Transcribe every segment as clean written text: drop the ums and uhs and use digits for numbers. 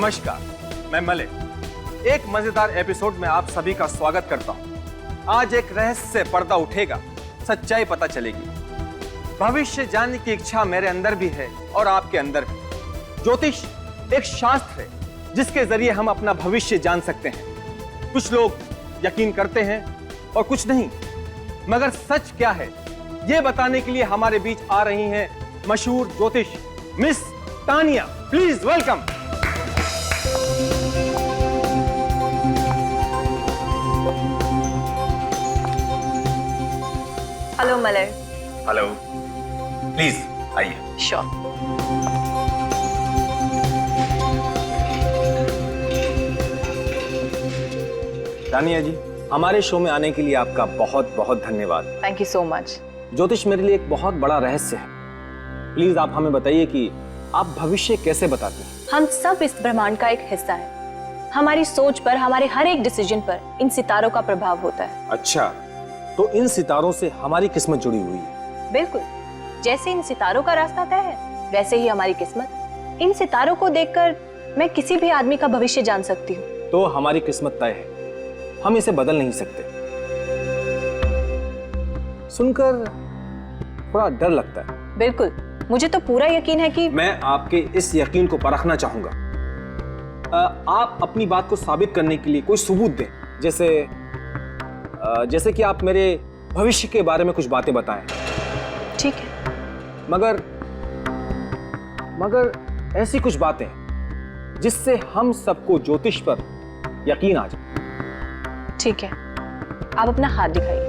नमस्कार, मैं मलिक। एक मजेदार एपिसोड में आप सभी का स्वागत करता हूं। आज एक रहस्य से पर्दा उठेगा, सच्चाई पता चलेगी। भविष्य जानने की इच्छा मेरे अंदर भी है और आपके अंदर भी। ज्योतिष एक शास्त्र है जिसके जरिए हम अपना भविष्य जान सकते हैं। कुछ लोग यकीन करते हैं और कुछ नहीं, मगर सच क्या है ये बताने के लिए हमारे बीच आ रही हैं मशहूर ज्योतिष miss Tania. Please welcome. Hello Malar. Hello, please आइए। श्योर। तानिया जी, हमारे शो में आने के लिए आपका बहुत बहुत धन्यवाद। Thank you so much. ज्योतिष मेरे लिए एक बहुत बड़ा रहस्य है। प्लीज आप हमें बताइए कि आप भविष्य कैसे बताते हैं? हम सब इस ब्रह्मांड का एक हिस्सा है। हमारी सोच पर, हमारे हर एक डिसीजन पर इन सितारों का प्रभाव होता है। अच्छा, तो इन सितारों से हमारी किस्मत जुड़ी हुई है? बिल्कुल, जैसे इन सितारों का रास्ता तय है वैसे ही हमारी किस्मत। इन सितारों को देखकर मैं किसी भी आदमी का भविष्य जान सकती हूँ। तो हमारी किस्मत तय है, हम इसे बदल नहीं सकते। सुनकर थोड़ा डर लगता है। बिल्कुल, मुझे तो पूरा यकीन है कि मैं आपके इस यकीन को परखना चाहूंगा। आप अपनी बात को साबित करने के लिए कोई सबूत दें, जैसे कि आप मेरे भविष्य के बारे में कुछ बातें बताएं। ठीक है। मगर ऐसी कुछ बातें जिससे हम सबको ज्योतिष पर यकीन आ जाए। ठीक है, आप अपना हाथ दिखाइए।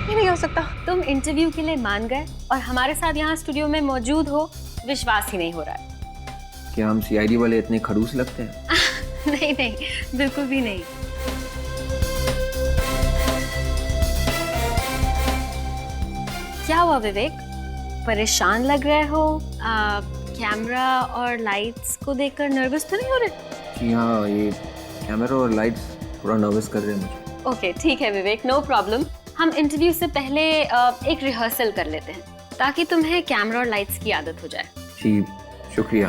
नहीं हो सकता। तुम इंटरव्यू के लिए मान गए और हमारे साथ यहाँ स्टूडियो में मौजूद हो, विश्वास ही नहीं हो रहा है। क्या हम सीआईडी वाले इतने खड़ूस लगते हैं? नहीं नहीं, बिल्कुल भी नहीं। क्या हुआ विवेक, परेशान लग रहे हो? कैमरा और लाइट्स को देखकर नर्वस तो नहीं हो रहे? जी हाँ, ये कैमरा और लाइट्स थोड़ा नर्वस कर रहे हैं मुझे। ओके ठीक है विवेक, नो प्रॉब्लम। हम इंटरव्यू से पहले एक रिहर्सल कर लेते हैं ताकि तुम्हें कैमरा और लाइट्स की आदत हो जाए। जी शुक्रिया।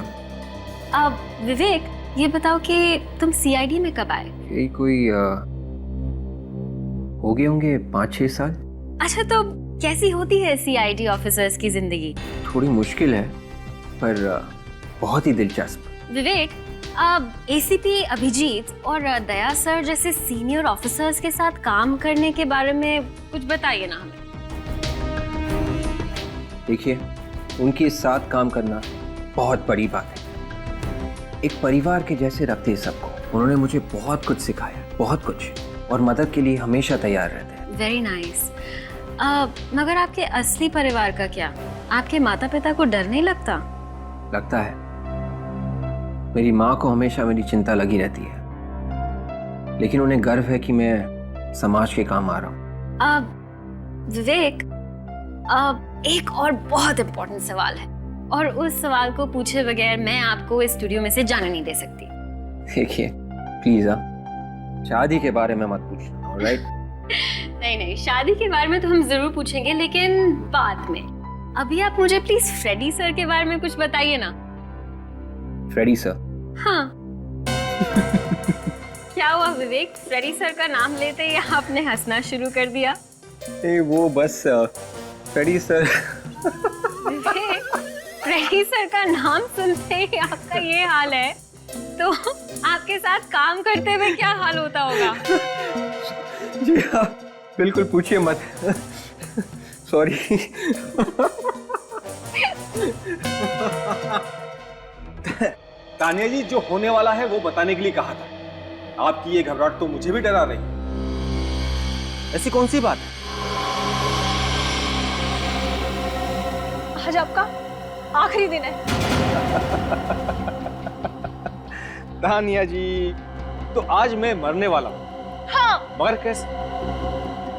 अब विवेक ये बताओ कि तुम सीआईडी में कब आए? यही कोई हो गए होंगे 5-6 साल। अच्छा, तो कैसी होती है सीआईडी ऑफिसर्स की जिंदगी? थोड़ी मुश्किल है पर बहुत ही दिलचस्प। विवेक, अब एसीपी अभिजीत और दया सर जैसे सीनियर ऑफिसर्स के साथ काम करने के बारे में कुछ बताइए ना हमें। देखिए, उनके साथ काम करना बहुत बड़ी बात है। एक परिवार के जैसे रखते हैं सबको। उन्होंने मुझे बहुत कुछ सिखाया, बहुत कुछ, और मदद के लिए हमेशा तैयार रहते हैं। Very nice. मगर आपके असली परिवार का क्या? आपके माता पिता को डर नहीं लगता? लगता है। मेरी माँ को हमेशा मेरी चिंता लगी रहती है, लेकिन उन्हें गर्व है कि मैं समाज के काम आ रहा हूँ। विवेक, एक और बहुत इम्पोर्टेंट सवाल है और उस सवाल को पूछे बगैर मैं आपको इस स्टूडियो में से जाने नहीं दे सकती। देखिए प्लीज, शादी के बारे में मत पूछना, ऑलराइट? नहीं नहीं, शादी के बारे में तो हम जरूर पूछेंगे, लेकिन बाद में। अभी आप मुझे प्लीज फ्रेडी सर के बारे में कुछ बताइए ना। Freddy sir? हाँ। क्या हुआ विवेक, फ्रेडी सर का नाम लेते ही आपने हंसना शुरू कर दिया? वो बस फ्रेडी सर। विवेक, फ्रेडी सर का नाम सुनते ही आपका ये हाल है, तो आपके साथ काम करते हुए क्या हाल होता होगा? जी हाँ, बिल्कुल पूछिए मत। सॉरी। तानिया जी, जो होने वाला है वो बताने के लिए कहा था। आपकी ये घबराहट तो मुझे भी डरा रही है। ऐसी कौन सी बात है? आज आपका आखिरी दिन है। तानिया जी, तो आज मैं मरने वाला हूँ। हाँ। मगर कैसे?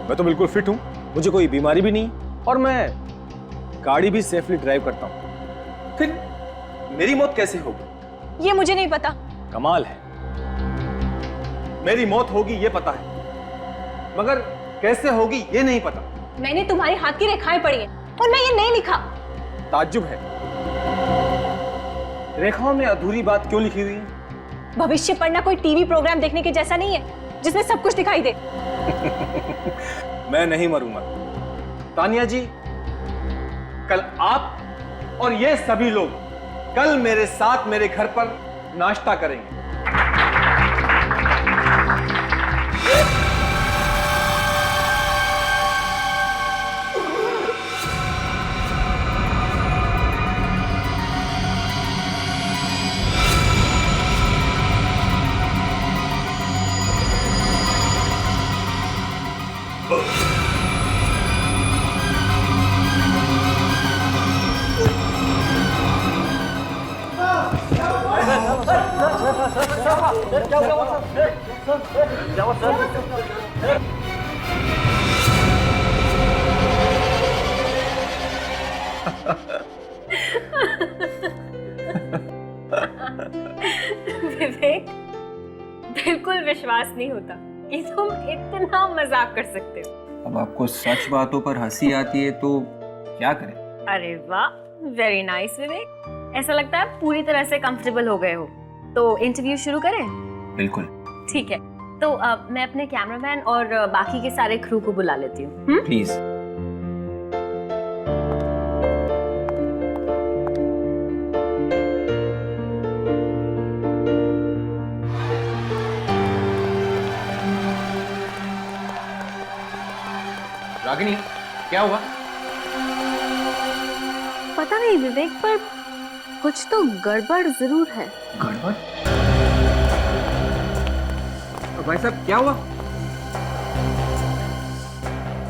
मैं तो बिल्कुल फिट हूँ, मुझे कोई बीमारी भी नहीं और मैं गाड़ी भी सेफली ड्राइव करता हूँ। फिर मेरी मौत कैसे होगी? ये मुझे नहीं पता। कमाल है, मेरी मौत होगी ये पता है, मगर कैसे होगी ये नहीं पता। मैंने तुम्हारे हाथ की रेखाएं पढ़ी हैं और मैं ये नहीं लिखा। ताज्जुब है, रेखाओं में अधूरी बात क्यों लिखी हुई है? भविष्य पढ़ना कोई टीवी प्रोग्राम देखने के जैसा नहीं है जिसमें सब कुछ दिखाई दे। मैं नहीं मरूंगा तानिया जी। कल आप और ये सभी लोग कल मेरे साथ मेरे घर पर नाश्ता करेंगे। विवेक, बिल्कुल विश्वास नहीं होता कि तुम इतना मजाक कर सकते हो। अब आपको सच बातों पर हंसी आती है तो क्या करें? अरे वाह, वेरी नाइस विवेक। ऐसा लगता है पूरी तरह से कंफर्टेबल हो गए हो। तो इंटरव्यू शुरू करें? बिल्कुल। ठीक है, तो मैं अपने कैमरामैन और बाकी के सारे क्रू को बुला लेती हूँ। प्लीज। रागिनी, क्या हुआ? पता नहीं विवेक, पर कुछ तो गड़बड़ जरूर है। गड़बड़? भाई साहब क्या हुआ?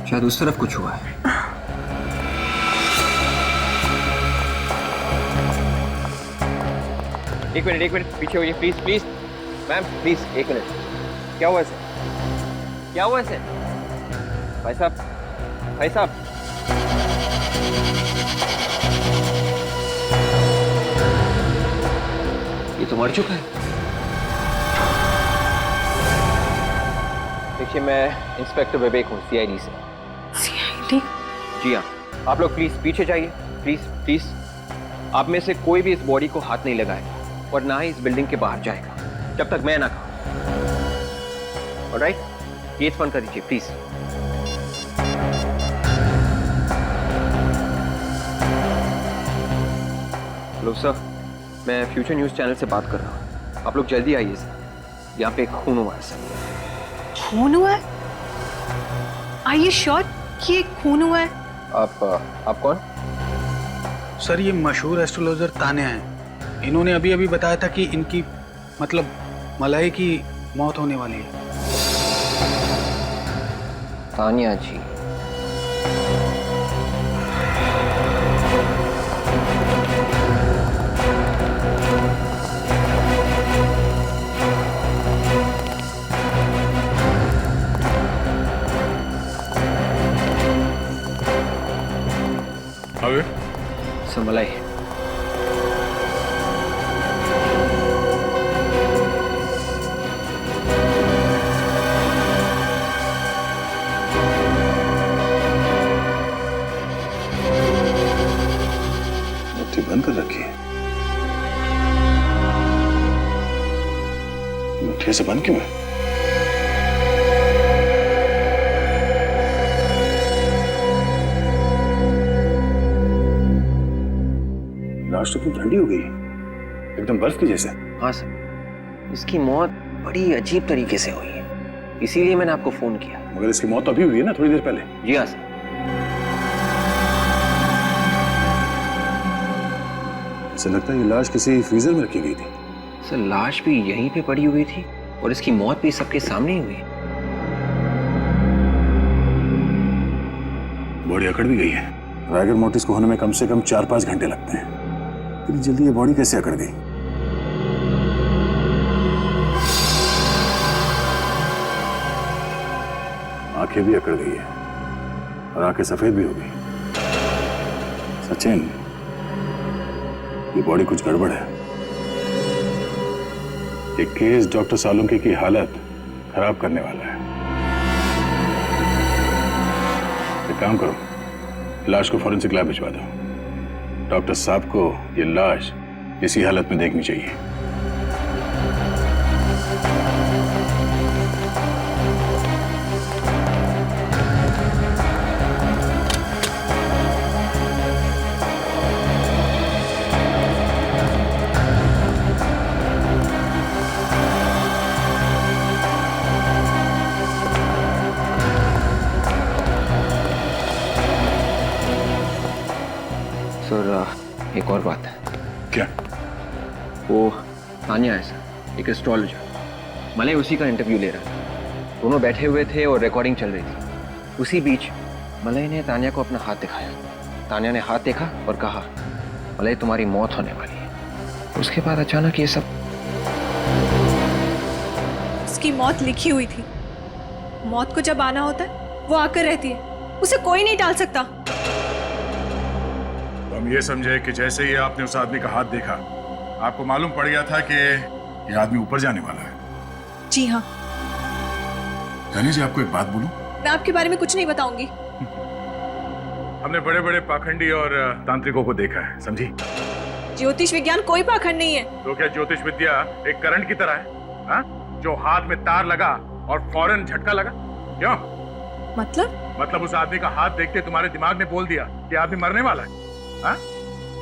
शायद उस तरफ कुछ हुआ है। एक मिनट पीछे होइए प्लीज प्लीज। मैम प्लीज एक मिनट। क्या हुआ इसे? क्या हुआ इसे? भाई साहब, भाई साहब। ये तो मर चुका है। देखिए, मैं इंस्पेक्टर विवेक हूँ, CID से। CID? जी हाँ, आप लोग प्लीज पीछे जाइए, प्लीज प्लीज। आप में से कोई भी इस बॉडी को हाथ नहीं लगाएगा और ना ही इस बिल्डिंग के बाहर जाएगा जब तक मैं ना कहूँ। ऑलराइट, गेट बंद कर दीजिए प्लीज। हेलो सर, मैं फ्यूचर न्यूज चैनल से बात कर रहा हूँ। आप लोग जल्दी आइए सर, यहाँ पे एक खून हुआ है सर। खून हुआ है? Are you sure कि ये खून हुआ है? आप कौन? सर, ये मशहूर एस्ट्रोलॉजर तान्या हैं। इन्होंने अभी अभी बताया था कि इनकी मतलब मलय की मौत होने वाली है। तानिया जी, समलाई है। मुट्ठी बंद कर रखी है। मुट्ठी से बंद क्यों है? लाश तो ठंडी हो गई, एकदम बर्फ की जैसे। हाँ सर, इसकी मौत बड़ी अजीब तरीके से हुई है, इसीलिए मैंने आपको फोन किया। मगर इसकी मौत तो अभी हुई है ना, थोड़ी देर पहले। जी हाँ सर। ऐसा लगता है ये लाश किसी फ्रीजर में रखी गई थी। सर, लाश भी यहीं पे पड़ी हुई थी और इसकी मौत भी सबके सामने ही हुई है। बॉडी अकड़ भी गई है। राइगर मोटिस को होने में कम से कम 4-5 घंटे लगते हैं। इतनी जल्दी ये बॉडी कैसे अकड़ गई? आंखें भी अकड़ गई है और आंखें सफेद भी हो गई। सचिन, ये बॉडी कुछ गड़बड़ है। ये केस डॉक्टर सालुंके की हालत खराब करने वाला है। एक काम करो, लाश को फॉरेंसिक लैब भिजवा दो। डॉक्टर साहब को ये लाश इसी हालत में देखनी चाहिए। सर, एक और बात है। क्या? वो तानिया है सर, एक एस्ट्रोलॉजर। मलय उसी का इंटरव्यू ले रहा था। दोनों बैठे हुए थे और रिकॉर्डिंग चल रही थी। उसी बीच मलय ने तानिया को अपना हाथ दिखाया। तानिया ने हाथ देखा और कहा, मलय तुम्हारी मौत होने वाली है। उसके बाद अचानक ये सब। उसकी मौत लिखी हुई थी। मौत को जब आना होता है वो आकर रहती है, उसे कोई नहीं टाल सकता। हम ये समझे कि जैसे ही आपने उस आदमी का हाथ देखा, आपको मालूम पड़ गया था कि ये आदमी ऊपर जाने वाला है। जी हाँ। जानिए जी, आपको एक बात बोलूं? मैं आपके बारे में कुछ नहीं बताऊंगी। हमने बड़े बड़े पाखंडी और तांत्रिकों को देखा है, समझी? ज्योतिष विज्ञान कोई पाखंड नहीं है। तो क्या ज्योतिष विद्या एक करंट की तरह है, हा? जो हाथ में तार लगा और फौरन झटका लगा? क्यों? मतलब उस आदमी का हाथ देखते तुम्हारे दिमाग ने बोल दिया कि आदमी मरने वाला है। हा?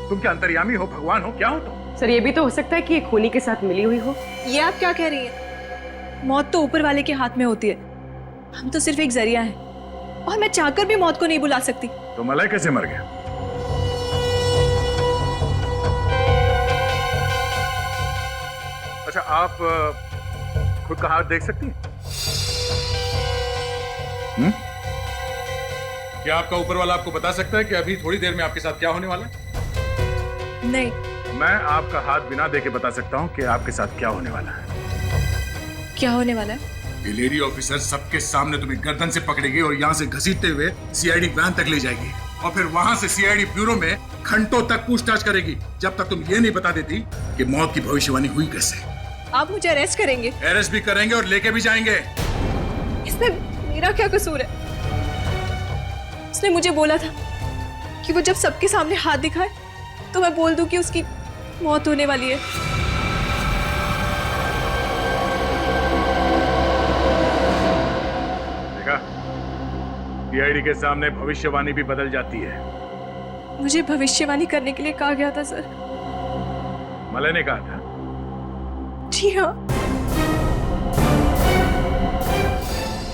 तुम क्या अंतर्यामी हो, भगवान हो, क्या हो तुम? सर, ये भी तो हो सकता है कि ये खूनी के साथ मिली हुई हो। ये आप क्या कह रही हैं? मौत तो ऊपर वाले के हाथ में होती है। हम तो सिर्फ एक जरिया हैं और मैं चाहकर भी मौत को नहीं बुला सकती। तो मलय कैसे मर गया? अच्छा, आप खुद का हाथ देख सकती हैं? क्या आपका ऊपर वाला आपको बता सकता है कि अभी थोड़ी देर में आपके साथ क्या होने वाला है? नहीं। मैं आपका हाथ बिना देखे बता सकता हूं कि आपके साथ क्या होने वाला है। क्या होने वाला है? ये लेडी ऑफिसर सबके सामने तुम्हें गर्दन से पकड़ेगी और यहाँ से घसीटते हुए सीआईडी वैन तक ले जाएगी और फिर वहां से सीआईडी ब्यूरो में घंटों तक पूछताछ करेगी, जब तक तुम ये नहीं बता देती कि मौत की भविष्यवाणी हुई कैसे। आप मुझे अरेस्ट करेंगे? अरेस्ट भी करेंगे और लेके भी जाएंगे। इसमें मेरा क्या कसूर है? उसने मुझे बोला था कि वो जब सबके सामने हाथ दिखाए तो मैं बोल दूं कि उसकी मौत होने वाली है। देखा, सीआईडी के सामने भविष्यवाणी भी बदल जाती है। मुझे भविष्यवाणी करने के लिए कहा गया था सर। मलय ने कहा था? जी हाँ।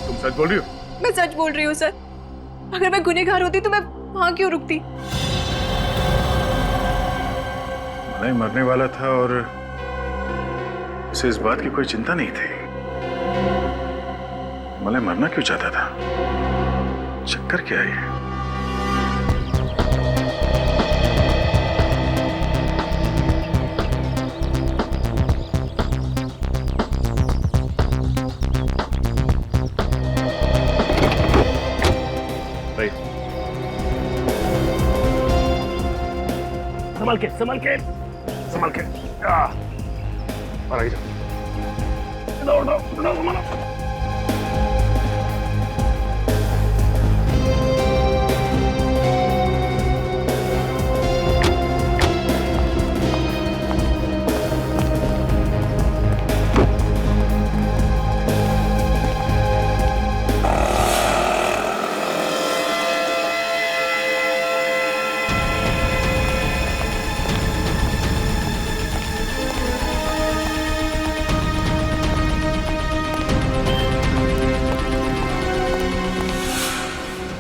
तुम सच बोल रही हो? मैं सच बोल रही हूँ सर। अगर मैं गुनहगार होती तो मैं वहां क्यों रुकती? मलय मरने वाला था और उसे इस बात की कोई चिंता नहीं थी। मलय मरना क्यों चाहता था? चक्कर क्या है? संभल के संभल के संभल के। और आगे जाओ। दौड़ दौड़ दौड़ मानो।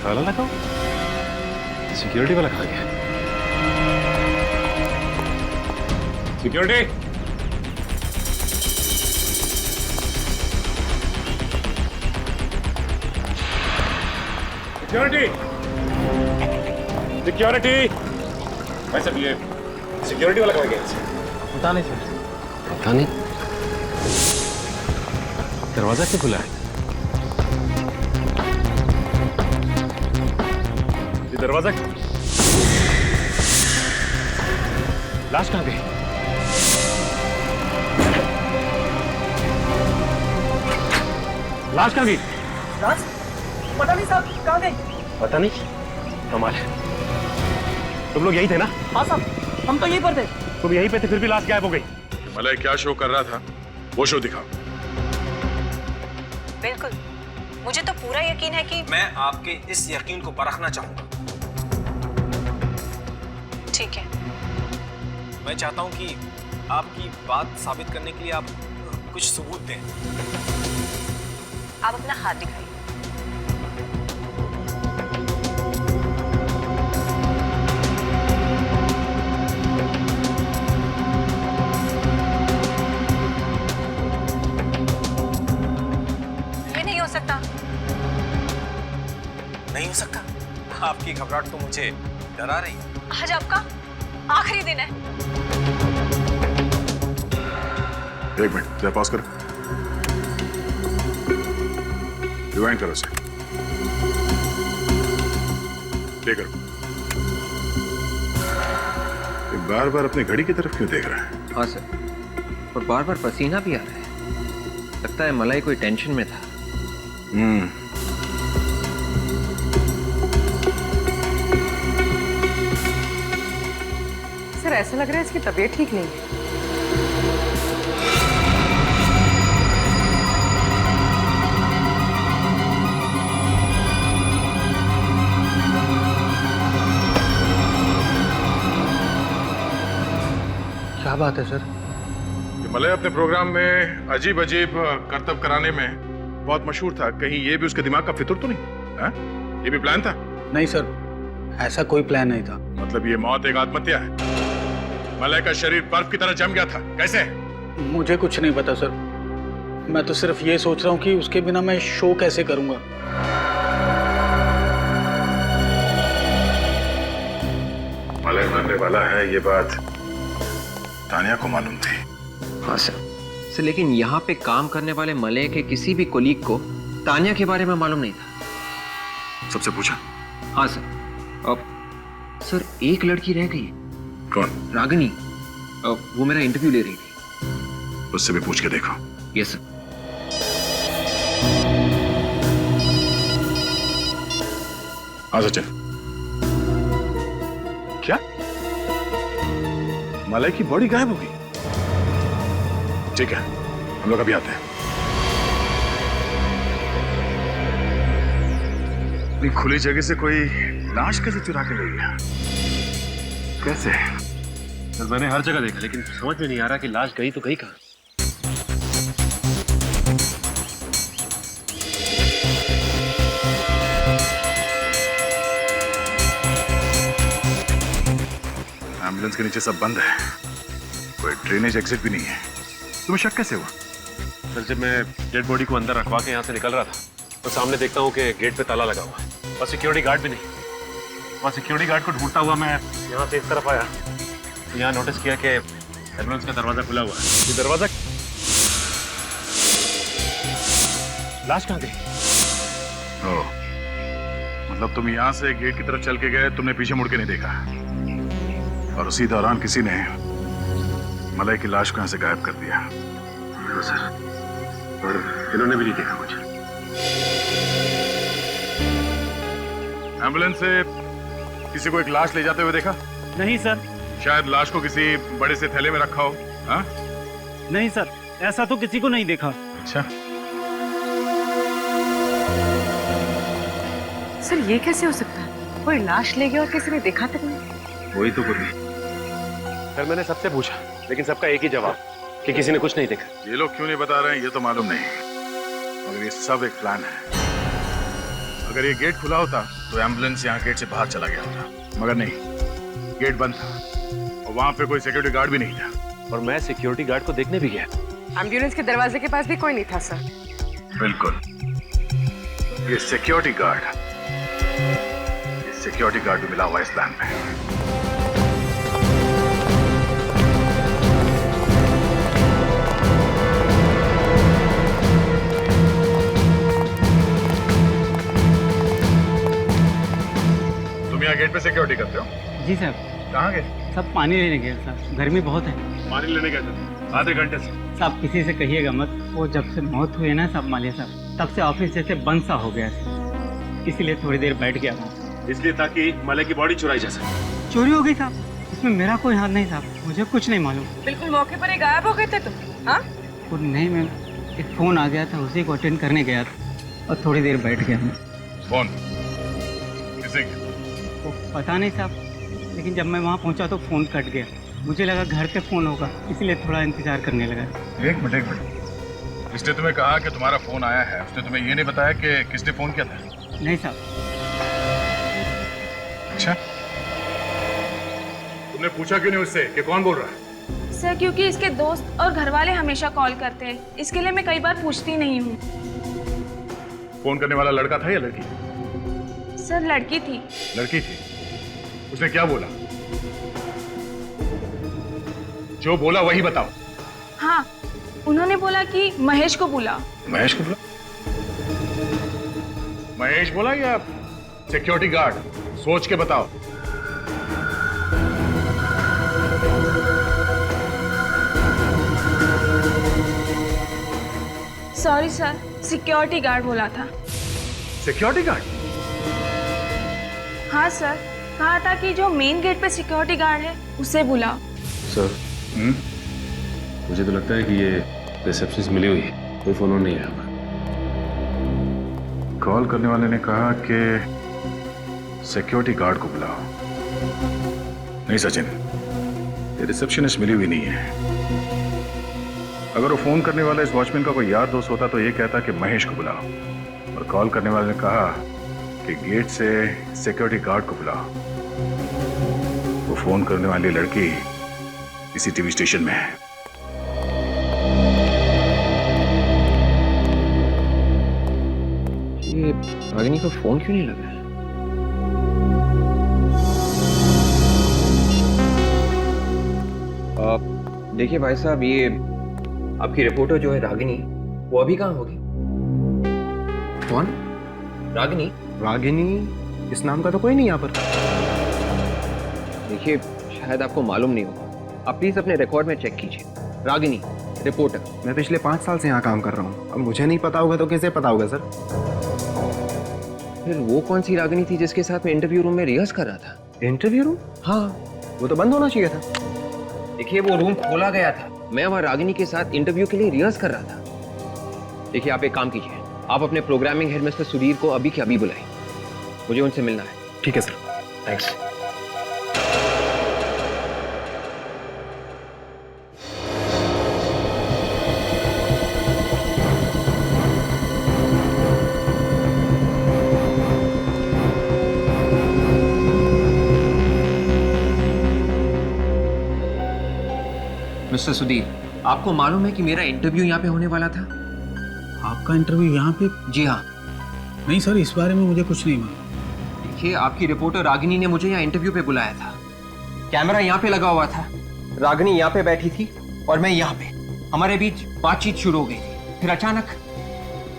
ताला लगाओ। सिक्योरिटी वाला खा गया। Security, security. सिक्योरिटी। भाई साहब ये सिक्योरिटी वाला कहाँ गया? पता नहीं सर। पता नहीं। दरवाजा क्यों खुला है? ये दरवाजा, लाश कहाँ गई? लाश कहाँ गई? लाश? पता नहीं साहब, कहाँ गई? पता नहीं। कमाल है। तुम लोग यही थे ना? हाँ साहब, हम तो यहीं पर थे। तुम यहीं पे थे, फिर भी लाश गायब हो गई। मलय क्या शो कर रहा था, वो शो दिखाओ। बिल्कुल, मुझे तो पूरा यकीन है कि मैं आपके इस यकीन को परखना चाहूंगा। ठीक है। मैं चाहता हूं कि आपकी बात साबित करने के लिए आप कुछ सबूत दें। आप अपना हाथ दिखाइए। ये नहीं हो सकता। नहीं हो सकता? आपकी घबराहट तो मुझे डरा रही है। आज आपका आखिरी दिन है। एक मिनट, जरा पॉज करो। रिवाइंड करो उसे। प्ले करो। ये बार बार अपनी घड़ी की तरफ क्यों देख रहा है? हाँ सर, और बार बार पसीना भी आ रहा है। लगता है मलाई कोई टेंशन में था। सर ऐसा लग रहा है इसकी तबीयत ठीक नहीं है। क्या बात है सर? ये मलय अपने प्रोग्राम में अजीब अजीब करतब कराने में बहुत मशहूर था। कहीं ये भी उसके दिमाग का फितूर तो नहीं? हाँ? ये भी प्लान था? नहीं सर, ऐसा कोई प्लान नहीं था। मतलब ये मौत एक आत्महत्या है? मलय का शरीर बर्फ की तरह जम गया था, कैसे? मुझे कुछ नहीं पता सर। मैं तो सिर्फ ये सोच रहा हूँ कि उसके बिना मैं शो कैसे करूंगा। मलय मरने वाला है, ये बात तानिया को मालूम थी। हाँ सर, लेकिन यहाँ पे काम करने वाले मलय के किसी भी कोलीग को तानिया के बारे में मालूम नहीं था। सबसे पूछा? हाँ सर। अब सर एक लड़की रह गई। कौन? रागिनी। वो मेरा इंटरव्यू ले रही थी। उससे भी पूछ के देखो। Yes sir. हाँ सचिन। क्या मलय की बॉडी गायब हो गई? ठीक है, हम लोग अभी आते हैं। इतनी खुली जगह से कोई लाश कैसे चुरा के ले गया? कैसे? सर मैंने हर जगह देखा, लेकिन समझ में नहीं आ रहा कि लाश गई तो गई कहाँ। एम्बुलेंस के नीचे सब बंद है, कोई ड्रेनेज एग्जिट भी नहीं है। तुम्हें शक कैसे हुआ? सर जब मैं डेड बॉडी को अंदर रखवा के यहाँ से निकल रहा था तो सामने देखता हूँ कि गेट पे ताला लगा हुआ है और सिक्योरिटी गार्ड भी नहीं। वहाँ सिक्योरिटी गार्ड को ढूंढता हुआ मैं यहाँ से इस तरफ आया तो यहाँ नोटिस किया कि एम्बुलेंस का दरवाजा खुला हुआ है। ये दरवाजा, लाश कहाँ गई? ओ, मतलब तुम यहाँ से गेट की तरफ चल के गए, तुमने पीछे मुड़ के नहीं देखा और उसी दौरान किसी ने मलय की लाश को यहाँ से गायब कर दिया। हाँ सर, और इन्होंने भी नहीं देखा मुझे। एम्बुलेंस से किसी को एक लाश ले जाते हुए देखा? नहीं सर। शायद लाश को किसी बड़े से थैले में रखा हो। हाँ? नहीं सर, ऐसा तो किसी को नहीं देखा। अच्छा, सर ये कैसे हो सकता है? कोई लाश ले गया और किसी ने देखा तक नहीं। वही तो बुद्धि। सर मैंने सबसे पूछा, लेकिन सबका एक ही जवाब कि किसी ने कुछ नहीं देखा। ये लोग क्यों नहीं बता रहे हैं ये तो मालूम नहीं, मगर ये सब एक प्लान है। अगर ये गेट खुला होता तो एम्बुलेंस यहाँ गेट से बाहर चला गया होता, मगर नहीं, गेट बंद था और वहां पे कोई सिक्योरिटी गार्ड भी नहीं था। और मैं सिक्योरिटी गार्ड को देखने भी गया। एम्बुलेंस के दरवाजे के पास भी कोई नहीं था सर। बिल्कुल, ये सिक्योरिटी गार्ड, ये सिक्योरिटी गार्ड भी मिला हुआ है इस प्लान में। तुम यहाँ गेट पे सिक्योरिटी करते हो? जी सर। कहाँ गए? सब पानी लेने गए सर, गर्मी बहुत है। पानी लेने गए थे आधे घंटे से। साहब किसी से कहिएगा मत, वो जब से मौत हुई है ना साहब मालिया साहब, तब से ऑफिस जैसे बंद सा हो गया है, इसीलिए थोड़ी देर बैठ गया हूँ। इसलिए ताकि मलय की बॉडी चुराई जा सके। चोरी हो गई साहब, इसमें मेरा कोई हाथ नहीं साहब, मुझे कुछ नहीं मालूम। बिल्कुल मौके पर ही गायब हो गए थे तुम। हाँ, और नहीं मैम, एक फ़ोन आ गया था, उसी को अटेंड करने गया था और थोड़ी देर बैठ गया हूँ। फोन किसे? वो पता नहीं साहब, लेकिन जब मैं वहाँ पहुँचा तो फ़ोन कट गया। मुझे लगा घर पे फ़ोन होगा, इसलिए थोड़ा इंतज़ार करने लगा। एक मिनट, इसने तुम्हें कहा कि तुम्हारा फोन आया है, उसने तुम्हें ये नहीं बताया कि किसने फोन किया था? नहीं साहब। अच्छा, तुमने पूछा क्यों नहीं उससे कि कौन बोल रहा है? सर क्योंकि इसके दोस्त और घर वाले हमेशा कॉल करते हैं, इसके लिए मैं कई बार पूछती नहीं हूँ। फोन करने वाला लड़का था या लड़की? सर लड़की थी। लड़की थी। उसने क्या बोला? जो बोला वही बताओ। हाँ, उन्होंने बोला कि महेश को बुला। महेश को बोला? महेश बोला या सिक्योरिटी गार्ड? सोच के बताओ। सॉरी सर, सिक्योरिटी गार्ड बोला था। Security guard? हाँ सर, कहा था कि जो मेन गेट पे सिक्योरिटी गार्ड है उसे बुला। सर, मुझे तो लगता है कि ये रिसेप्शनिस्ट मिली हुई है, कोई फोन नहीं आया। कॉल करने वाले ने कहा कि सिक्योरिटी गार्ड को बुलाओ। नहीं सचिन, ये रिसेप्शनिस्ट मिली हुई नहीं है। अगर वो फोन करने वाला इस वॉचमैन का कोई यार दोस्त होता तो ये कहता कि महेश को बुलाओ, और कॉल करने वाले ने कहा कि गेट से सिक्योरिटी गार्ड को बुलाओ। वो फोन करने वाली लड़की इसी टीवी स्टेशन में है। ये रागिनी का फोन क्यों नहीं लग रहा है? देखिए भाई साहब, ये आपकी रिपोर्टर जो है रागिनी, वो अभी कहाँ होगी? कौन? रागिनी? रागिनी इस नाम का तो कोई नहीं यहाँ पर। देखिए, शायद आपको मालूम नहीं होगा, आप प्लीज अपने रिकॉर्ड में चेक कीजिए। रागिनी, रिपोर्टर। मैं पिछले 5 साल से यहाँ काम कर रहा हूँ, अब मुझे नहीं पता होगा तो कैसे पता होगा सर? फिर वो कौन सी रागिनी थी जिसके साथ मैं इंटरव्यू रूम में रिहर्स कर रहा था? Interview room? हाँ, वो तो बंद होना चाहिए था। देखिए, वो रूम खोला गया था, मैं वहाँ रागिनी के साथ इंटरव्यू के लिए रिहर्स कर रहा था। देखिए, आप एक काम कीजिए, आप अपने प्रोग्रामिंग हेड मिस्टर सुधीर को अभी के अभी बुलाइए, मुझे उनसे मिलना है। ठीक है सर। थैंक्स। मिस्टर सुधीर, आपको मालूम है कि मेरा इंटरव्यू यहाँ पे होने वाला था? आपका इंटरव्यू यहाँ पे? जी हाँ। नहीं सर, इस बारे में मुझे कुछ नहीं मालूम। देखिए, आपकी रिपोर्टर रागिनी ने मुझे यहाँ इंटरव्यू पे बुलाया था, कैमरा यहाँ पे लगा हुआ था, रागिनी यहाँ पे बैठी थी और मैं यहाँ पे, हमारे बीच बातचीत शुरू हो गई थी। फिर अचानक,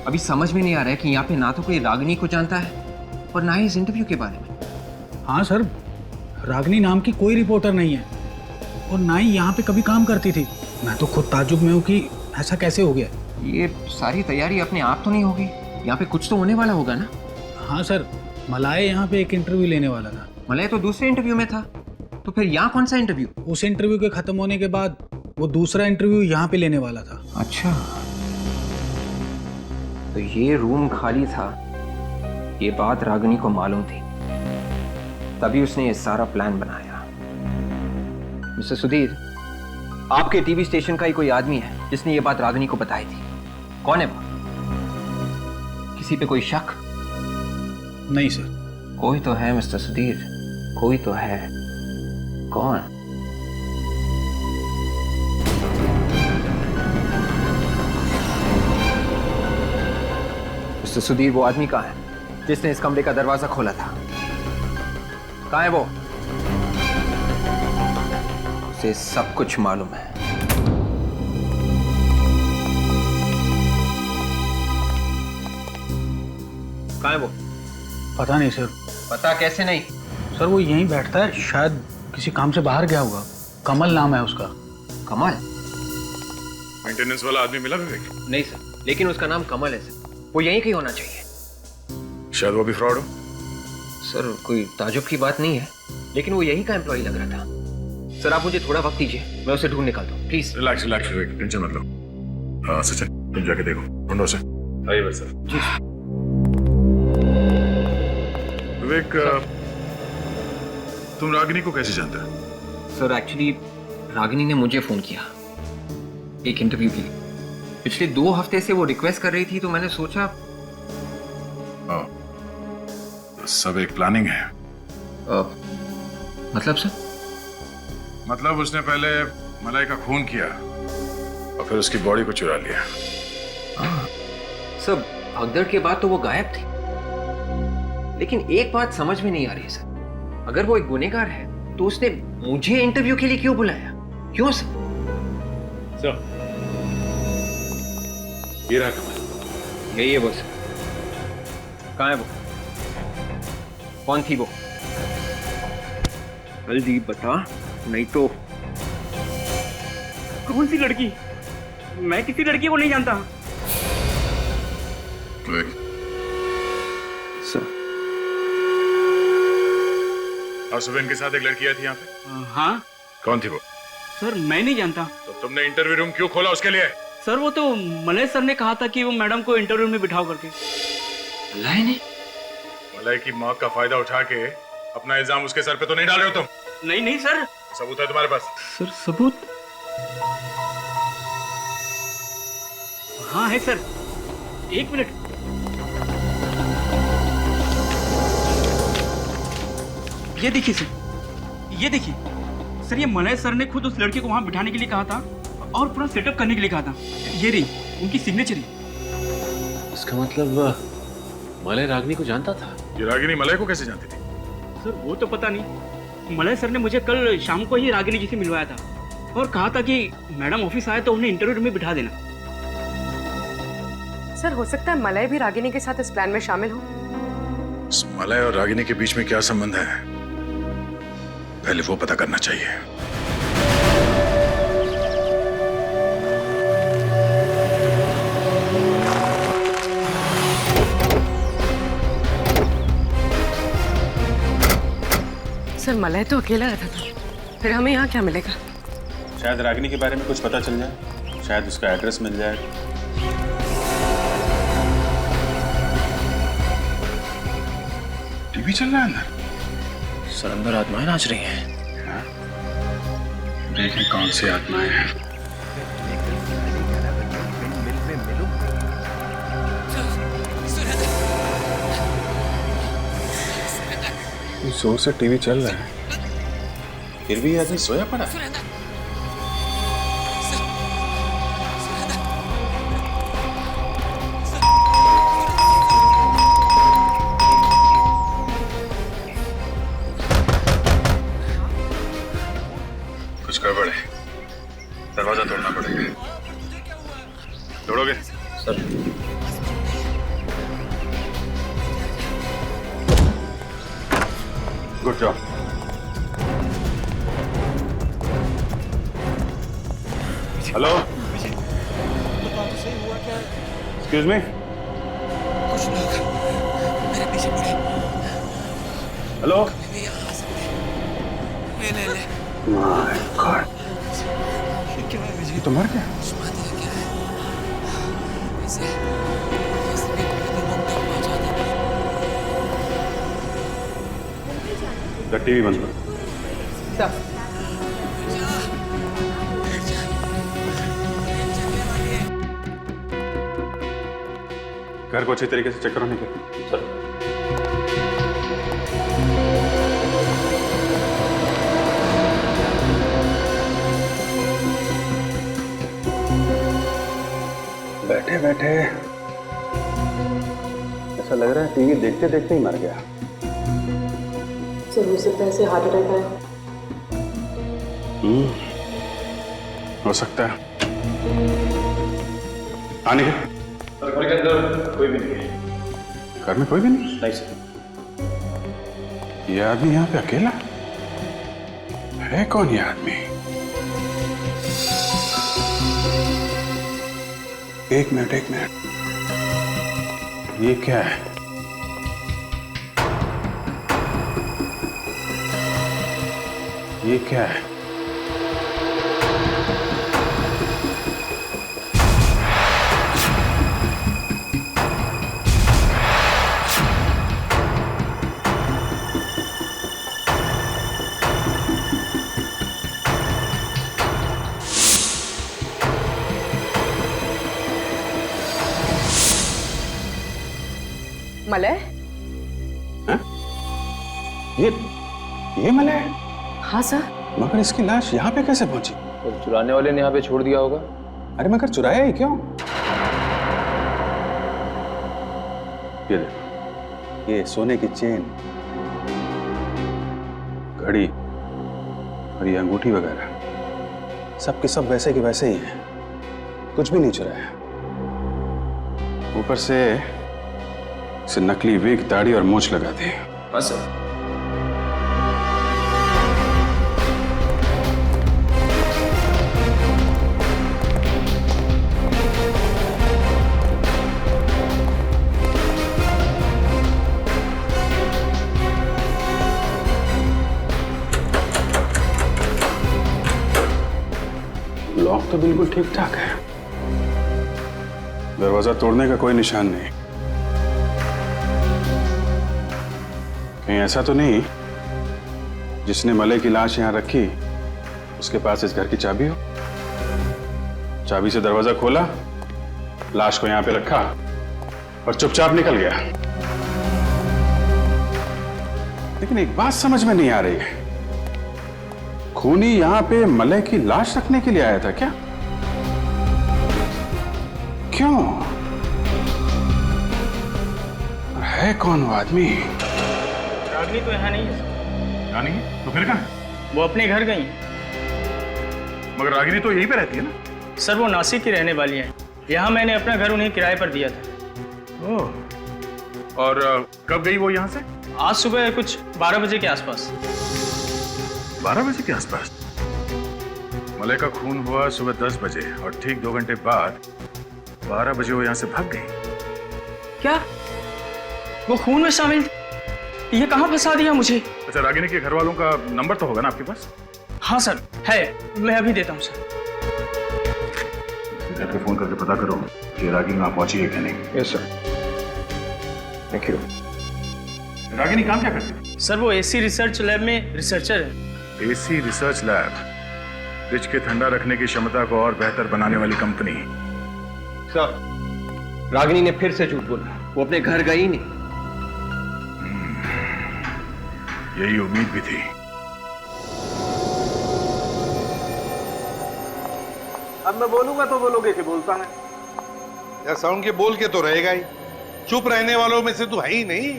अभी समझ में नहीं आ रहा है कि यहाँ पे ना तो कोई रागिनी को जानता है और ना ही इस इंटरव्यू के बारे में। हाँ सर, रागिनी नाम की कोई रिपोर्टर नहीं है और ना ही यहाँ पे कभी काम करती थी। मैं तो खुद ताज्जुब में हूँ कि ऐसा कैसे हो गया। ये सारी तैयारी अपने आप तो नहीं होगी, यहाँ पे कुछ तो होने वाला होगा ना? हाँ सर, मलाए यहाँ पे एक इंटरव्यू लेने वाला था। मलाए तो दूसरे इंटरव्यू में था, तो फिर यहाँ कौन सा इंटरव्यू? उस इंटरव्यू के खत्म होने के बाद वो दूसरा इंटरव्यू यहाँ पे लेने वाला था। अच्छा, तो ये रूम खाली था, ये बात रागिनी को मालूम थी, तभी उसने ये सारा प्लान बनाया। मिस्टर सुधीर, आपके टीवी स्टेशन का ही कोई आदमी है जिसने ये बात रागिनी को बताई थी। कौन है वो? किसी पे कोई शक? नहीं सर। कोई तो है मिस्टर सुधीर, कोई तो है। कौन? मिस्टर सुधीर, वो आदमी कहाँ है जिसने इस कमरे का दरवाजा खोला था? कहाँ है वो? उसे सब कुछ मालूम है। कहाँ है वो? पता नहीं सर। पता कैसे नहीं? सर वो यहीं बैठता है, शायद किसी काम से बाहर गया होगा। कमल नाम है उसका। कमल? मेंटेनेंस वाला आदमी मिला विवेक? नहीं सर, लेकिन उसका नाम कमल है सर। वो यहीं कहीं होना चाहिए। शायद वो भी फ्रॉड हो। सर कोई ताजुब की बात नहीं है, लेकिन वो यहीं का एम्प्लॉय लग रहा था। सर आप मुझे थोड़ा वक्त दीजिए, मैं उसे ढूंढ निकालता हूँ please. Relax relax Vivek, tension मत लो। हाँ सचिन, तुम जाके देखो, ढूंढो उसे। आइए बस सर। जी विवेक, तुम रागिनी को कैसे जानते हो? सर एक्चुअली रागिनी ने मुझे फोन किया एक इंटरव्यू के लिए। पिछले 2 हफ्ते से वो रिक्वेस्ट कर रही थी, तो मैंने सोचा। तो सब एक प्लानिंग है। मतलब सर? मतलब उसने पहले मलाई का खून किया और फिर उसकी बॉडी को चुरा लिया। सर भगदड़ के बाद तो वो गायब थी, लेकिन एक बात समझ में नहीं आ रही है सर। अगर वो एक गुनहगार है तो उसने मुझे इंटरव्यू के लिए क्यों बुलाया? क्यों सर? सर ये रहा कमल। यही है वो सर। कहाँ है वो? कौन थी वो? जल्दी बता, नहीं तो। कौन सी लड़की? मैं किसी लड़की को नहीं जानता। सर और सुबह इनके साथ एक लड़की आई थी यहाँ पे? हाँ कौन थी वो? सर मैं नहीं जानता। तो तुमने इंटरव्यू रूम क्यों खोला उसके लिए? सर वो तो मलय सर ने कहा था कि वो मैडम को इंटरव्यू में बिठाओ करके। मलाई ने? मलाई की मौत का फायदा उठा के अपना इल्जाम उसके सर पे तो नहीं डाल रहे हो तुम? नहीं नहीं सर। सबूत है तुम्हारे पास? सर सबूत? हाँ है सर, 1 मिनट। ये देखिए सर, ये देखिए सर, ये मलय सर ने खुद उस लड़के को वहां बिठाने के लिए कहा था और पूरा सेटअप करने के लिए कहा था। ये रही उनकी सिग्नेचर है। इसका मतलब मलय रागिनी को जानता था? ये रागिनी मलय को कैसे जानती थी? सर वो तो पता नहीं। मलय सर ने मुझे कल शाम को ही रागिनी जी से मिलवाया था और कहा था कि मैडम ऑफिस आए तो उन्हें इंटरव्यू रूम में बिठा देना। सर हो सकता है मलय भी रागिनी के साथ इस प्लान में शामिल हो। इस मलय और रागिनी के बीच में क्या संबंध है, पहले वो पता करना चाहिए। सर मलय तो अकेला रहता था, फिर हमें यहाँ क्या मिलेगा? शायद रागिनी के बारे में कुछ पता चल जाए, शायद उसका एड्रेस मिल जाए। टीवी चल रहा है अंदर? सर अंदर आत्माएं नाच रही हैं। देखें कौन सी आत्माएं हैं। जोर से टीवी चल रहा है, फिर भी आदमी सोया पड़ा। कुछ गड़बड़ है, दरवाजा तोड़ना पड़ेगा। तोड़ोगे? Sir good job. Hello, excuse me. कुछ लोग मेरे पीछे पड़े। हेलो। भी यहाँ आ सकते हैं। ले। माय गॉड, क्या है मुझे? तो मर गया। क्या है? इसे भी वक्त तक पहुँचा देना। टीवी बंद करो। घर को अच्छी तरीके से चेक करो। नहीं सर। बैठे बैठे ऐसा लग रहा है टीवी देखते देखते ही मर गया। सर हो सकता है इसे हार्ट अटैक आया। हो सकता है। आने के घर के अंदर कोई भी नहीं है। घर में कोई भी नहीं? नहीं सर। ये आदमी यहाँ पे अकेला है? कौन ये आदमी? एक मिनट। ये क्या है? ये क्या है? मलय? ये मलय है? हाँ सर। मगर इसकी लाश यहाँ पे कैसे पहुंची? तो चुराने वाले ने यहाँ पे छोड़ दिया होगा। अरे मगर चुराया ही क्यों? ये देखो, ये सोने की चेन, घड़ी और ये अंगूठी वगैरह सब के सब वैसे के वैसे ही हैं, कुछ भी नहीं चुराया। ऊपर से इसे नकली विग, दाढ़ी और मूंछ लगा दी। हाँ सर। लॉक तो बिल्कुल ठीक ठाक है, दरवाजा तोड़ने का कोई निशान नहीं। कहीं ऐसा तो नहीं जिसने मलय की लाश यहां रखी उसके पास इस घर की चाबी हो? चाबी से दरवाजा खोला, लाश को यहां पे रखा और चुपचाप निकल गया। लेकिन एक बात समझ में नहीं आ रही है, खूनी यहां पे मलय की लाश रखने के लिए आया था क्या? क्यों? है कौन वो आदमी? रागिनी तो यहाँ नहीं है। रागिनी तो फिर कहाँ है? वो अपने घर गई। मगर रागिनी तो यहीं पे रहती है ना? सर वो नासिक की रहने वाली है। यहाँ मैंने अपना घर उन्हें किराए पर दिया था। ओह, और कब गई वो यहाँ से? आज सुबह कुछ 12 बजे के आसपास। 12 बजे के आसपास? मलय का खून हुआ सुबह 10 बजे और ठीक 2 घंटे बाद 12 बजे वो यहाँ से भाग गई। क्या वो खून में शामिल थी? ये कहाँ फंसा दिया मुझे? अच्छा, रागिनी के घर वालों का नंबर तो होगा ना आपके पास? हाँ सर है, मैं अभी देता हूँ सर। घर पे फोन करके पता करो कि रागिनी वहां पहुंची है कि नहीं। Yes sir. Thank you. Ragini काम क्या करती है? सर वो एसी रिसर्च लैब में रिसर्चर है। एसी रिसर्च लैब, फ्रिज के ठंडा रखने की क्षमता को और बेहतर बनाने वाली कंपनी। सर, रागिनी ने फिर से झूठ बोला, वो अपने घर गई नहीं। यही उम्मीद भी थी। अब मैं बोलूंगा तो बोलोगे कि बोलता है? या साउंड के बोल के तो रहेगा ही, चुप रहने वालों में से तू है ही नहीं।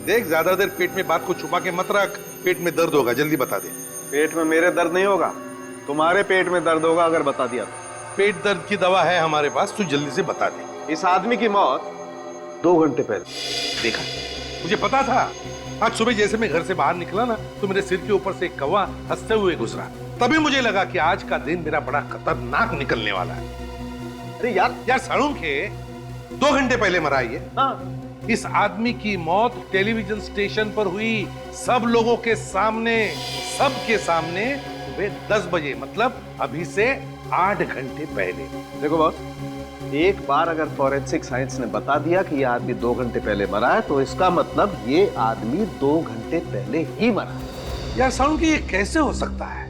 देख, ज्यादा देर पेट में बात को छुपा के मत रख, पेट में दर्द होगा, जल्दी बता दे। पेट में मेरे दर्द नहीं होगा, तुम्हारे पेट में दर्द होगा अगर बता दिया तो। पेट दर्द की दवा है हमारे पास, तू जल्दी से बता दे। इस आदमी की मौत 2 घंटे पहले देखा, मुझे पता था। आज सुबह जैसे मैं घर से बाहर निकला ना, तो मेरे सिर के ऊपर से एक कौवा हंसते हुए गुजरा। तभी मुझे लगा कि आज का दिन मेरा बड़ा खतरनाक निकलने वाला है। अरे यार सालून के 2 घंटे पहले मरा ये। इस आदमी की मौत टेलीविजन स्टेशन पर हुई, सब लोगों के सामने, सबके सामने, सुबह 10 बजे, मतलब अभी से 8 घंटे पहले। देखो बॉस, एक बार अगर फॉरेंसिक साइंस ने बता दिया कि ये आदमी 2 घंटे पहले मरा है, तो इसका मतलब ये आदमी 2 घंटे पहले ही मरा है। यार साउंड की ये कैसे हो सकता है?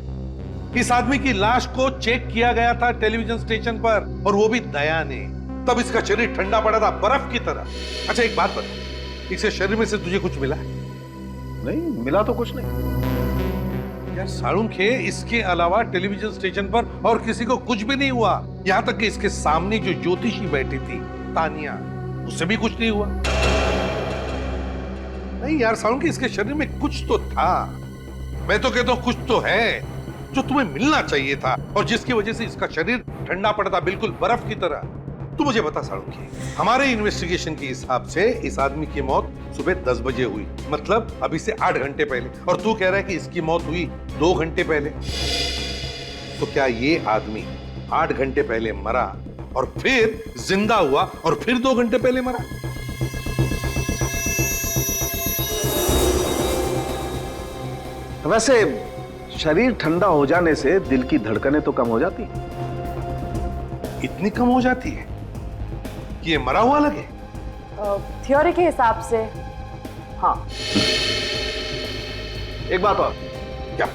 इस आदमी की लाश को चेक किया गया था टेलीविजन स्टेशन पर, और वो भी दया ने। तब इसका शरीर ठंडा पड़ा था, बर्फ की तरह। अच्छा एक बात बता, इसके शरीर में से तुझे कुछ मिला? नहीं मिला तो कुछ नहीं। यार सालून खे, इसके अलावा टेलीविजन स्टेशन पर और किसी को कुछ भी नहीं हुआ। यहाँ तक कि इसके सामने जो ज्योतिषी बैठी थी तानिया, उससे भी कुछ नहीं हुआ। नहीं यार सालुंकी, इसके शरीर में कुछ तो था। मैं तो कहता हूँ कुछ तो है जो तुम्हें मिलना चाहिए था और जिसकी वजह से इसका शरीर ठंडा पड़ता, बिल्कुल बर्फ की तरह। तू मुझे बता सालुंकी, हमारे इन्वेस्टिगेशन के हिसाब से इस आदमी की मौत सुबह 10 बजे हुई, मतलब अभी से 8 घंटे पहले, और तू कह रहा है कि इसकी मौत हुई 2 घंटे पहले। तो क्या ये आदमी 8 घंटे पहले मरा और फिर जिंदा हुआ और फिर 2 घंटे पहले मरा? वैसे शरीर ठंडा हो जाने से दिल की धड़कनें तो कम हो जाती। इतनी कम हो जाती है कि ये मरा हुआ लगे? थ्योरी के हिसाब से हाँ। एक बात और, क्या?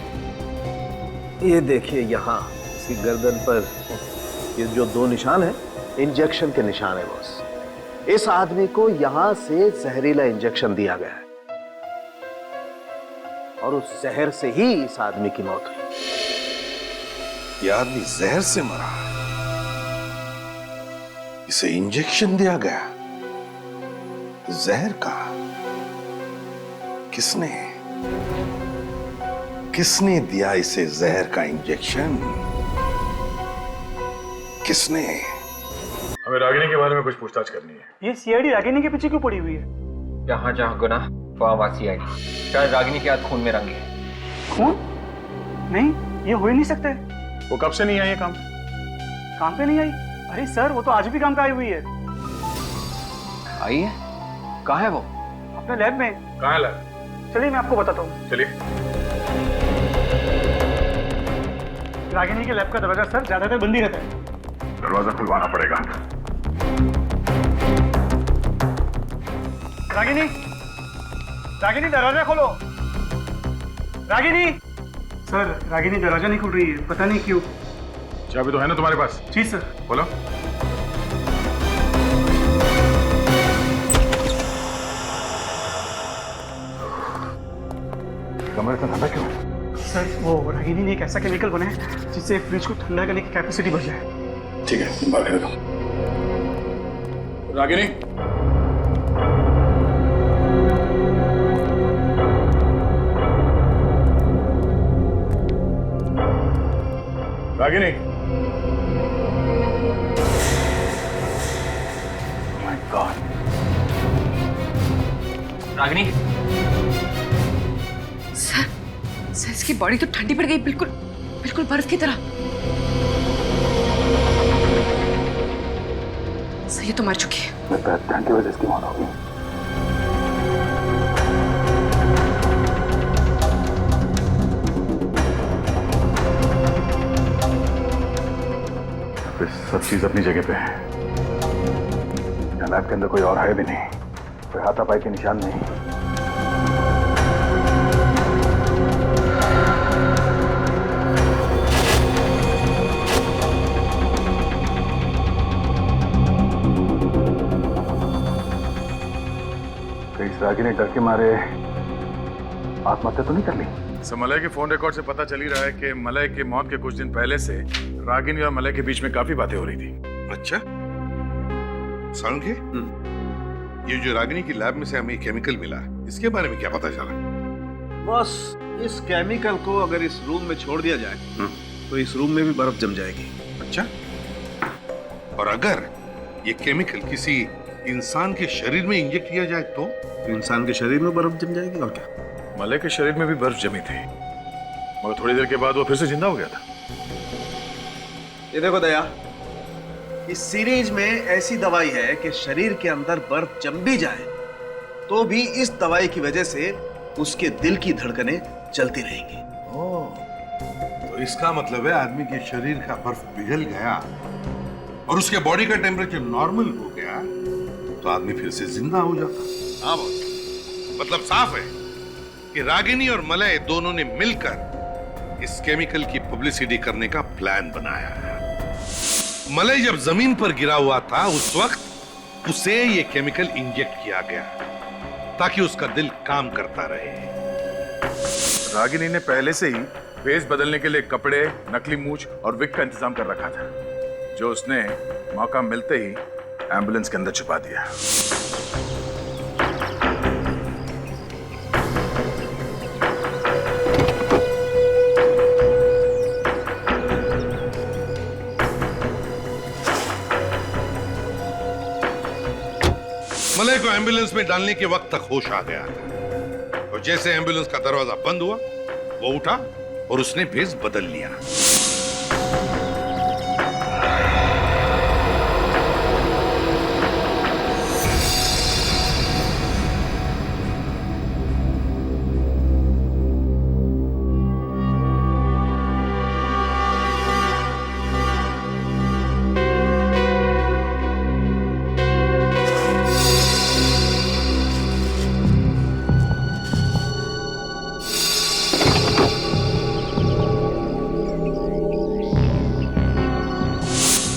ये देखिए यहाँ इसकी गर्दन पर ये जो 2 निशान है, इंजेक्शन के निशान है बॉस। इस आदमी को यहां से जहरीला इंजेक्शन दिया गया है और उस जहर से ही इस आदमी की मौत हुई। ये आदमी जहर से मरा, इसे इंजेक्शन दिया गया, जहर का। किसने दिया इसे जहर का इंजेक्शन? किसने? हमें रागिनी के बारे में कुछ पूछताछ करनी है। ये सीआईडी रागिनी के पीछे क्यों पड़ी हुई है? जहाँ जहाँ गुनाह वहाँ वासी आएगी। शायद रागिनी के हाथ खून में रंगे है। खून? नहीं, ये हो ही नहीं सकता। वो कब से नहीं आई है काम पे नहीं आई? अरे सर, वो तो आज भी काम पे आई हुई है। आई है? कहाँ है वो? अपने लैब में। कहाँ है लैब? चलिए मैं आपको बताता हूँ। चलिए। रागिनी के लैब का दरवाजा सर ज्यादातर बंद ही रहता है। दरवाजा खुलवाना पड़ेगा। रागिनी, रागिनी दरवाजा खोलो। रागिनी। सर, रागिनी दरवाजा नहीं खुल रही है, पता नहीं क्यों। चाबी तो है ना तुम्हारे पास? जी सर। बोलो। कमरे का ठंडा क्यों है? सर, वो रागिनी ने एक ऐसा केमिकल बनाया जिससे फ्रिज को ठंडा करने की कैपेसिटी बढ़ जाए। ठीक है, बाहर कर दो। Ragini, Ragini. My God. Ragini. Sir, इसकी बॉडी तो ठंडी पड़ गई, बिल्कुल बर्फ की तरह। सर, ये तो मर चुकी है। ठंड की वजह से इसकी मौत हो गई। सब चीज अपनी जगह पे है। लैब के अंदर कोई और है भी नहीं, कोई हाथापाई के निशान नहीं। रागिनी ने डर के मारे आत्महत्या तो नहीं कर ली? सर, मलय के फोन रिकॉर्ड से पता चल ही रहा है कि मलय की मौत के कुछ दिन पहले से रागिनी और मलय के बीच में काफी बातें हो रही थी। अच्छा, सालुंकी, ये जो रागिनी की लैब में से हमें केमिकल मिला, इसके बारे में क्या पता चला? बस इस केमिकल को अगर इस रूम में छोड़ दिया जाए तो इस रूम में भी बर्फ जम जाएगी। अच्छा, और अगर ये केमिकल किसी इंसान के शरीर में इंजेक्ट किया जाए तो इंसान के शरीर में बर्फ जम जाएगी। और क्या? मलय के शरीर में भी बर्फ जमी थी, मगर थोड़ी देर के बाद वो फिर से जिंदा हो गया था। ये देखो दया, इस सीरीज में ऐसी दवाई है कि शरीर के अंदर बर्फ जम भी जाए तो भी इस दवाई की वजह से उसके दिल की धड़कनें चलती रहेंगी। तो इसका मतलब है आदमी के शरीर का बर्फ पिघल गया और उसके बॉडी का टेम्परेचर नॉर्मल हो गया तो आदमी फिर से जिंदा हो जाता। हाँ बॉस, मतलब साफ है कि रागिनी और मलय दोनों ने मिलकर इस केमिकल की पब्लिसिटी करने का प्लान बनाया है। मलय जब जमीन पर गिरा हुआ था उस वक्त उसे ये केमिकल इंजेक्ट किया गया ताकि उसका दिल काम करता रहे। रागिनी ने पहले से ही वेश बदलने के लिए कपड़े, नकली मूछ और विग का इंतजाम कर रखा था, जो उसने मौका मिलते ही एम्बुलेंस के अंदर छुपा दिया। एम्बुलेंस में डालने के वक्त तक होश आ गया था, और जैसे एम्बुलेंस का दरवाजा बंद हुआ वो उठा और उसने भेस बदल लिया।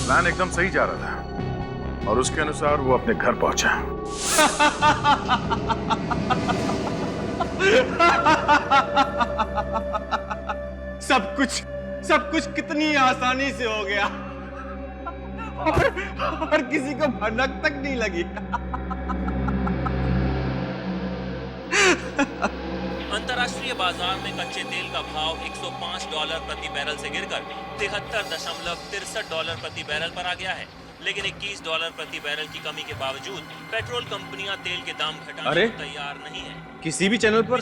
प्लान एकदम सही जा रहा था और उसके अनुसार वो अपने घर पहुंचा। सब कुछ कितनी आसानी से हो गया और किसी को भनक तक नहीं लगी। अंतर्राष्ट्रीय बाजार में कच्चे तेल का भाव $105 प्रति बैरल से गिरकर $73.63 प्रति बैरल पर आ गया है, लेकिन $21 प्रति बैरल की कमी के बावजूद पेट्रोल कंपनियां तेल के दाम घटाने को तैयार नहीं है। किसी भी चैनल पर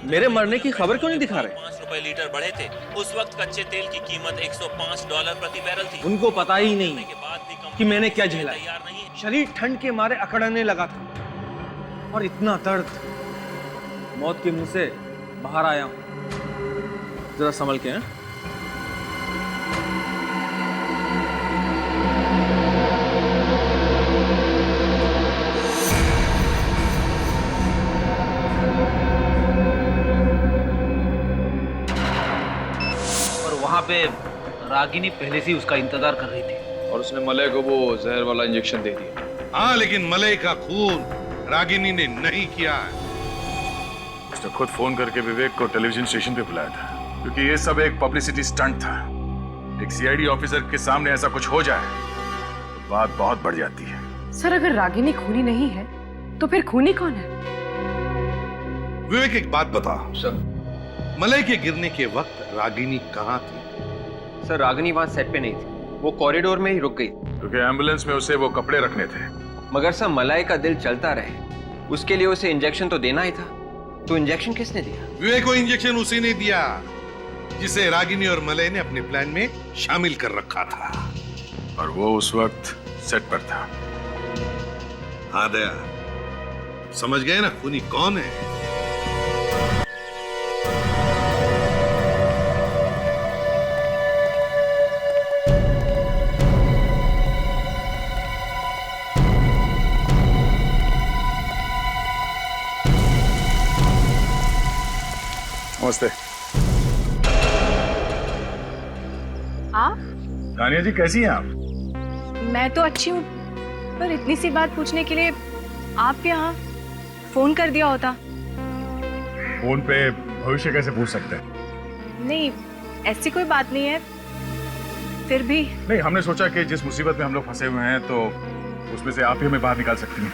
मेरे मरने की खबर क्यों नहीं दिखा रहे? 5 रुपए लीटर बढ़े थे। उस वक्त कच्चे तेल की कीमत $105 प्रति बैरल थी। उनको पता ही नहीं कि मैंने क्या झेला। शरीर ठंड के मारे अकड़ने लगा था और इतना दर्द, मौत के मुंह से बाहर आया हूं। जरा संभल के हैं। और वहां पे रागिनी पहले से ही उसका इंतजार कर रही थी और उसने मलय को वो जहर वाला इंजेक्शन दे दिया। हाँ, लेकिन मलय का खून रागिनी ने नहीं किया। उसने खुद फोन करके विवेक को टेलीविजन स्टेशन पे बुलाया था, क्योंकि ये सब एक पब्लिसिटी स्टंट था। एक सीआईडी ऑफिसर के सामने ऐसा कुछ हो जाए तो बात बहुत बढ़ जाती है। सर, अगर रागिनी खूनी नहीं है तो फिर खूनी कौन है? विवेक, एक बात बता सर, मलय के गिरने के वक्त रागिनी कहाँ थी? सर, रागिनी वहां सेट पे नहीं थी, वो कॉरिडोर में ही रुक गई, क्योंकि एम्बुलेंस में उसे वो कपड़े रखने थे। मगर सर, मलय का दिल चलता रहे, उसके लिए उसे इंजेक्शन तो देना ही था। तो इंजेक्शन किसने दिया? विवेक को इंजेक्शन उसी ने दिया जिसे रागिनी और मलय ने अपने प्लान में शामिल कर रखा था, और वो उस वक्त सेट पर था। हाँ दया, समझ गए ना खूनी कौन है? नमस्ते। आप? तानिया जी, कैसी हैं आप? मैं तो अच्छी हूँ, पर इतनी सी बात पूछने के लिए आप यहाँ फोन कर दिया होता। फोन पे भविष्य कैसे पूछ सकते हैं? नहीं, ऐसी कोई बात नहीं है, फिर भी नहीं, हमने सोचा कि जिस मुसीबत में हम लोग फंसे हुए हैं तो उसमें से आप ही हमें बाहर निकाल सकती हैं।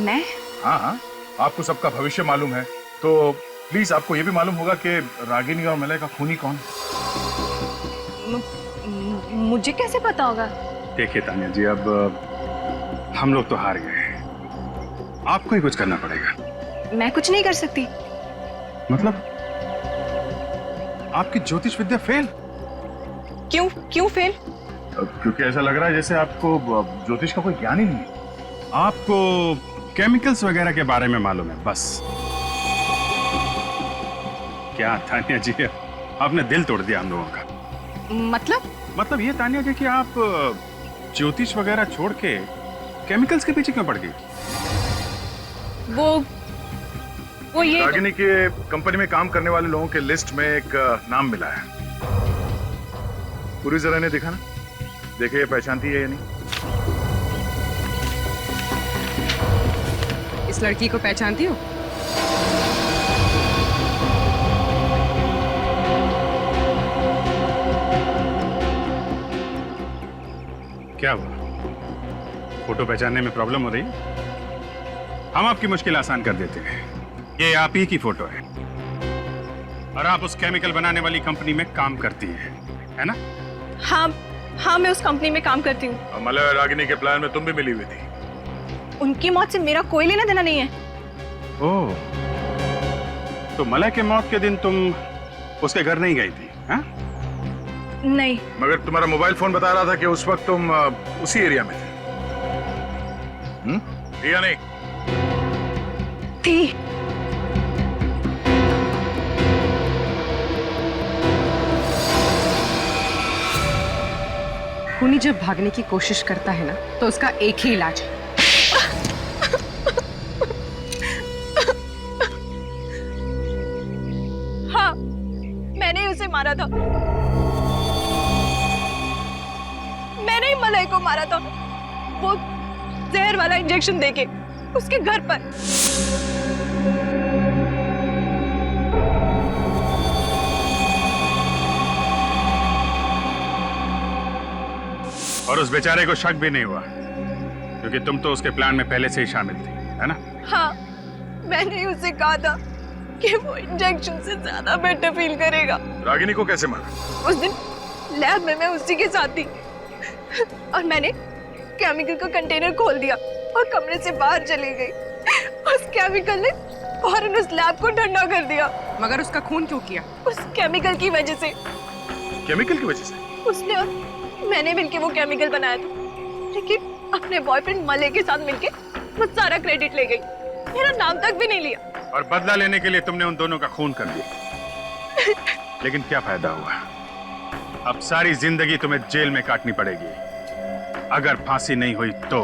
मैं? हाँ, आपको सबका भविष्य मालूम है, तो प्लीज आपको ये भी मालूम होगा कि रागिनी और मलय का खूनी कौन है। मुझे कैसे पता होगा? देखिए तानिया जी, अब हम लोग तो हार गए, आपको ही कुछ करना पड़ेगा। मैं कुछ नहीं कर सकती। मतलब आपकी ज्योतिष विद्या फेल? क्यों फेल? क्योंकि ऐसा लग रहा है जैसे आपको ज्योतिष का कोई ज्ञान ही नहीं है। आपको केमिकल्स वगैरह के बारे में मालूम है बस। क्या तानिया जी, आपने दिल तोड़ दिया हम लोगों का। मतलब ये तानिया जी कि आप ज्योतिष वगैरह छोड़ के केमिकल्स के पीछे क्यों पड़ गई? वो ये रागिनी के कंपनी में काम करने वाले लोगों के लिस्ट में एक नाम मिला है। पूरी जरा ने देखा ना, देखिए पहचानती है या नहीं? इस लड़की को पहचानती हो? क्या हुआ? फोटो पहचानने में प्रॉब्लम हो रही है? हम आपकी मुश्किल आसान कर देते हैं। ये आप ही की फोटो है और आप उस केमिकल बनाने वाली कंपनी में काम करती हैं, है ना? हाँ, मैं उस कंपनी में काम करती हूँ। मलय और रागिनी के प्लान में तुम भी मिली हुई थी। उनकी मौत से मेरा कोई लेना देना नहीं है। ओह, तो मलय के मौत के दिन तुम उसके घर नहीं गई थी? हाँ? नहीं। मगर तुम्हारा मोबाइल फोन बता रहा था कि उस वक्त तुम उसी एरिया में थे। या नहीं? थी। खूनी जब भागने की कोशिश करता है ना, तो उसका एक ही इलाज है। हाँ, मैंने ही उसे मारा था। मैंने ही मलय को मारा था, वो जहर वाला इंजेक्शन देके उसके घर पर। और उस बेचारे को शक भी नहीं हुआ, क्योंकि तुम तो उसके प्लान में पहले से ही शामिल थी, है ना? हाँ, मैंने ही उसे कहा था कि वो इंजेक्शन से ज्यादा बेटर फील करेगा। रागिनी को कैसे मारा? उस दिन लैब में मैं उसी के साथ थी और मैंने केमिकल का कंटेनर खोल दिया और कमरे से बाहर चली गई। उस केमिकल ने फौरन उस लैब को ठंडा कर दिया। मगर उसका खून क्यों किया? उस केमिकल की वजह से। केमिकल की वजह से? उसने और मैंने मिलके वो केमिकल बनाया था, लेकिन अपने बॉयफ्रेंड मलय के साथ मिलके वो सारा क्रेडिट ले गई, मेरा नाम तक भी नहीं लिया। और बदला लेने के लिए तुमने उन दोनों का खून कर दिया। लेकिन क्या फायदा हुआ? अब सारी जिंदगी तुम्हें जेल में काटनी पड़ेगी। अगर फांसी नहीं हुई तो